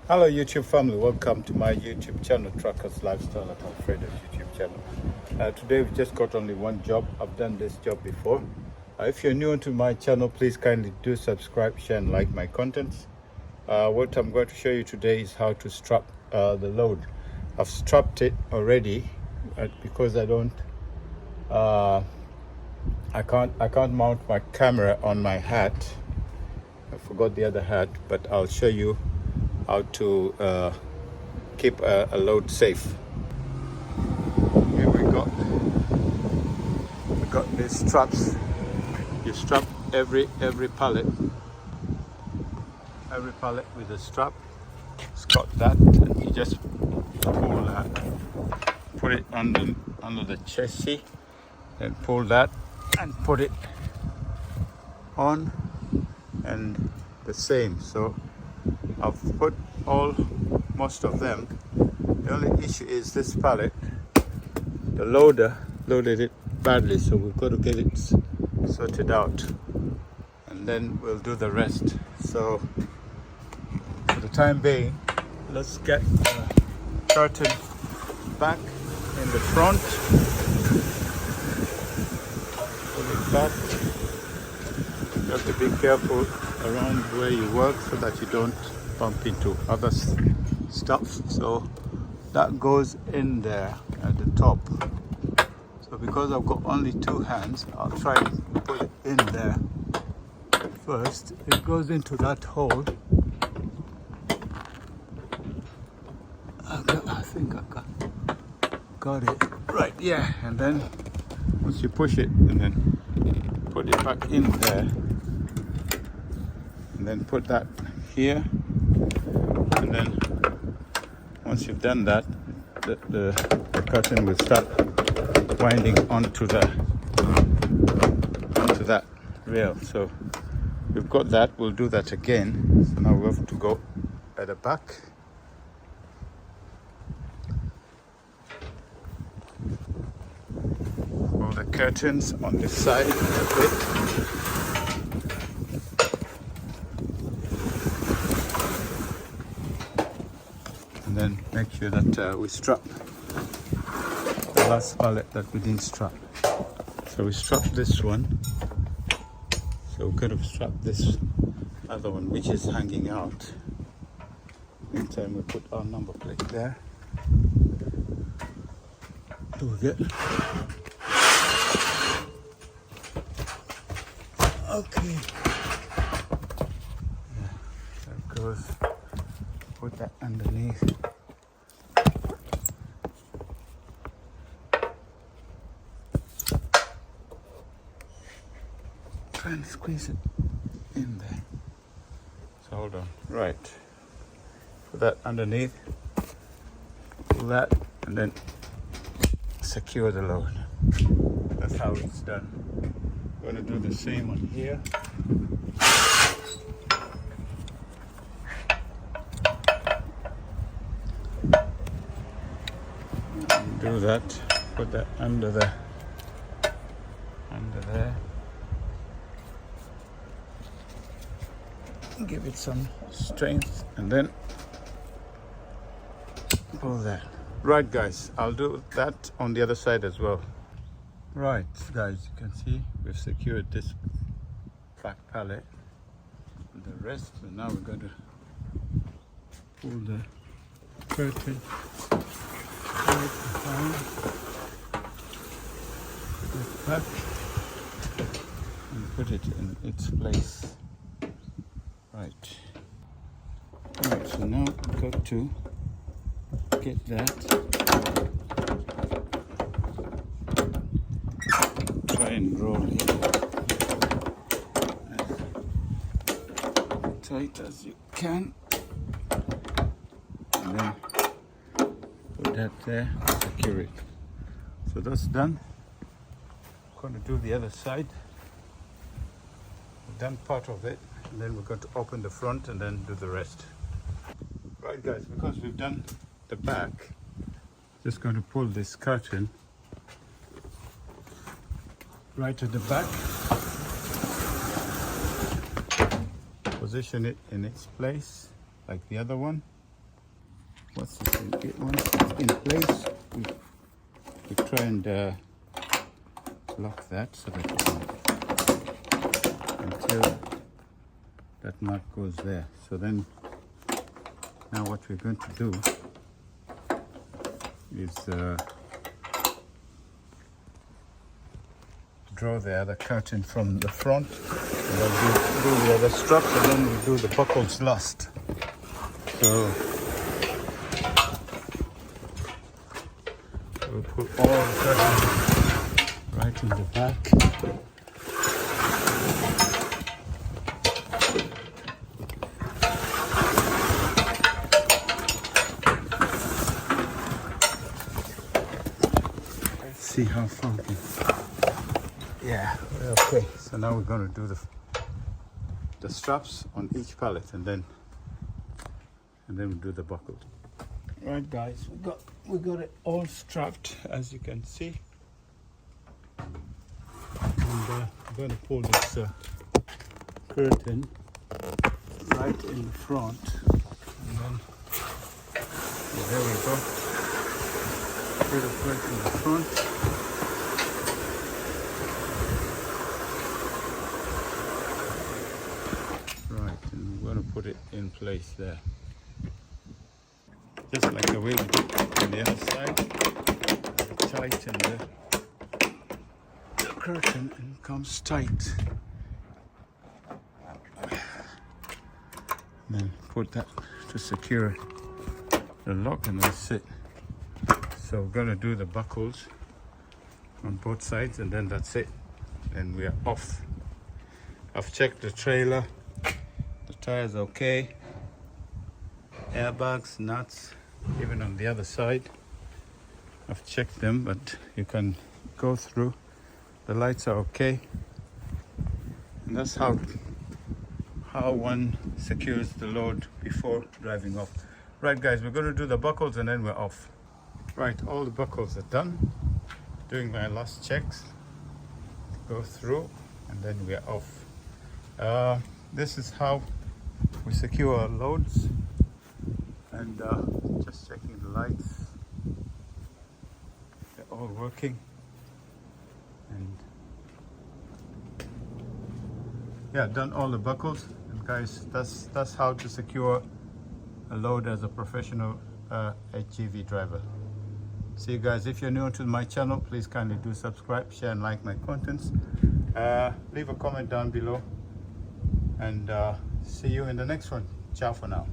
Hello YouTube family, welcome to my YouTube channel, Truckers Lifestyle at Alfredo's YouTube channel. Today we've just got only one job. I've done this job before. If you're new to my channel, please kindly do subscribe, share and like my contents. What I'm going to show you today is how to strap the load. I've strapped it already because I can't mount my camera on my hat. I forgot the other hat, but I'll show you how to keep a load safe. Here we got these straps. You strap every pallet with a strap. It's got that, and you just pull that, put it under the chassis, then pull that and put it on, and the same. So I've put most of them. The only issue is this pallet. The loader loaded it badly, so we've got to get it sorted out, and then we'll do the rest. So for the time being, let's get the curtain back in the front. Pull it back. You have to be careful around where you work so that you don't bump into other stuff. So that goes in there at the top. So because I've got only two hands, I'll try and put it in there first. It goes into that hole. I think I got it right. Yeah, and then once you push it and then put it back in there, and then put that here, and then once you've done that, the curtain will start winding onto that rail. So we've got that. We'll do that again. So now we have to go at the back. All the curtains on this side of it. And then make sure that we strap the last pallet that we didn't strap. So we strap this one. So we could have strapped this other one which is hanging out. Meantime we put our number plate there. Do we get? Okay. Yeah, that goes. Put that underneath. Try and squeeze it in there. So hold on. Right. Put that underneath. Pull that and then secure the load. That's how it's done. We're going to do the same on here. Do that. Put that under there. Give it some strength and then pull that. Right guys, I'll do that on the other side as well. Right guys, you can see we've secured this back pallet and the rest, and now we're going to pull the curtain right behind it back and put it in its place. Right, so now we've got to get that. Try and roll it as tight as you can. And then put that there, secure it. So that's done. I'm going to do the other side. We've done part of it. And then we're going to open the front and then do the rest. Right guys, because we've done the back, just going to pull this curtain right at the back, position it in its place like the other one, once it's in place, we try and lock that so that until that nut goes there. So then, now what we're going to do is draw the other curtain from the front, and then do the other straps, and then we do the buckles last. So we'll put all the curtains right in the back. Let's see how far we can. Yeah, okay. So now we're going to do the straps on each pallet, and then we do the buckle. Right, guys, we got it all strapped, as you can see. And I'm going to pull this curtain right in the front, and then there we go. Put it right in the front. Put it in place there, just like the way we did on the other side. Tighten the curtain and it comes tight. And then put that to secure the lock, and that's it. So we're going to do the buckles on both sides, and then that's it. Then we are off. I've checked the trailer. The tires okay, airbags, nuts, even on the other side. I've checked them, but you can go through. The lights are okay. And that's how one secures the load before driving off. Right, guys, we're going to do the buckles and then we're off. Right, all the buckles are done. Doing my last checks. Go through and then we're off. This is how we secure our loads, and just checking the lights, they're all working, and yeah, done all the buckles. And guys, that's how to secure a load as a professional HGV driver. See you guys. If you're new to my channel, please kindly do subscribe, share and like my contents. Leave a comment down below, and see you in the next one. Ciao for now.